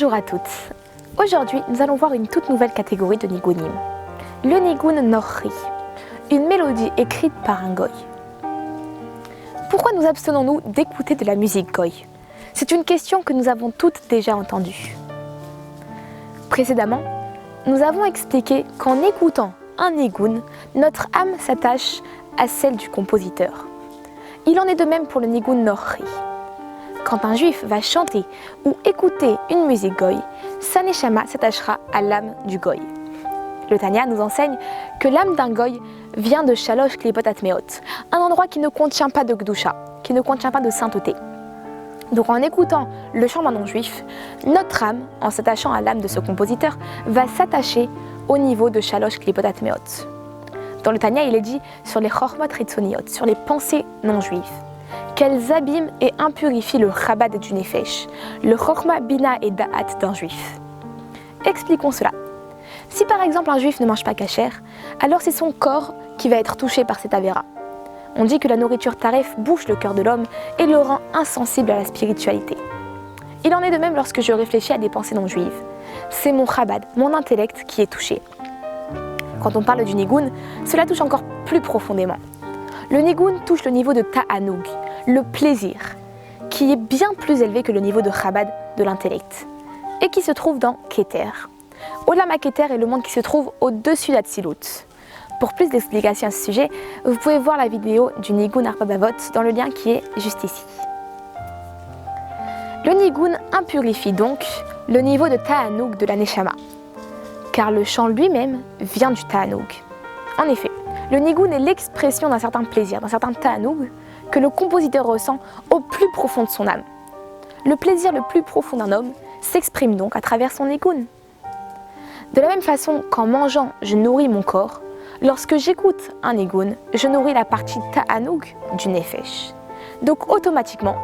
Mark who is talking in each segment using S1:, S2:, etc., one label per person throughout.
S1: Bonjour à toutes. Aujourd'hui, nous allons voir une toute nouvelle catégorie de nigunim, le nigun norri, une mélodie écrite par un goy. Pourquoi nous abstenons-nous d'écouter de la musique goy? C'est une question que nous avons toutes déjà entendue. Précédemment, nous avons expliqué qu'en écoutant un nigun, notre âme s'attache à celle du compositeur. Il en est de même pour le nigun norri. Quand un juif va chanter ou écouter une musique goy, sa neshama s'attachera à l'âme du goy. Le Tanya nous enseigne que l'âme d'un goy vient de Shalosh Klipot Atmeot, un endroit qui ne contient pas de Gdusha, qui ne contient pas de sainteté. Donc en écoutant le chant d'un non-juif, notre âme, en s'attachant à l'âme de ce compositeur, va s'attacher au niveau de Shalosh Klipot Atmeot. Dans le Tanya, il est dit sur les Chormot Ritzoniot, sur les pensées non-juives, qu'elles abîment et impurifient le Chabad du Nefesh, le Chorma, Bina et Da'at d'un juif. Expliquons cela. Si par exemple un juif ne mange pas kasher, alors c'est son corps qui va être touché par cette avéra. On dit que la nourriture taref bouche le cœur de l'homme et le rend insensible à la spiritualité. Il en est de même lorsque je réfléchis à des pensées non juives. C'est mon Chabad, mon intellect qui est touché. Quand on parle du nigun, cela touche encore plus profondément. Le nigun touche le niveau de ta'anoug, le plaisir, qui est bien plus élevé que le niveau de Chabad de l'intellect, et qui se trouve dans Keter. Olam HaKeter est le monde qui se trouve au-dessus d'Atsilut. Pour plus d'explications à ce sujet, vous pouvez voir la vidéo du Nigun Arpa Bavot dans le lien qui est juste ici. Le nigun impurifie donc le niveau de ta'anoug de la neshama, car le chant lui-même vient du ta'anoug. En effet, le nigun est l'expression d'un certain plaisir, d'un certain ta'anoug que le compositeur ressent au plus profond de son âme. Le plaisir le plus profond d'un homme s'exprime donc à travers son nigun. De la même façon qu'en mangeant, je nourris mon corps, lorsque j'écoute un nigun, je nourris la partie ta'anoug du nefesh. Donc automatiquement,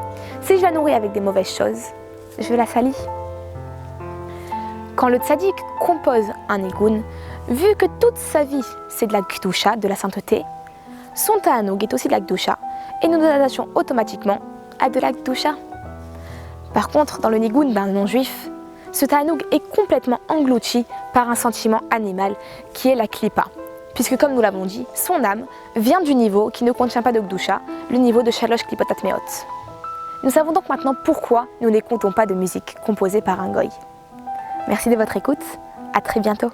S1: si je la nourris avec des mauvaises choses, je la salis. Quand le tzaddik compose un nigun, vu que toute sa vie c'est de la gdusha, de la sainteté, son ta'anoug est aussi de la gdusha, et nous nous attachons automatiquement à de la gdusha. Par contre, dans le nigun d'un non-juif, ce ta'anoug est complètement englouti par un sentiment animal qui est la klipa, puisque comme nous l'avons dit, son âme vient du niveau qui ne contient pas de gdusha, le niveau de Shalosh Klipot Atmeot. Nous savons donc maintenant pourquoi nous n'écoutons pas de musique composée par un goy. Merci de votre écoute, à très bientôt.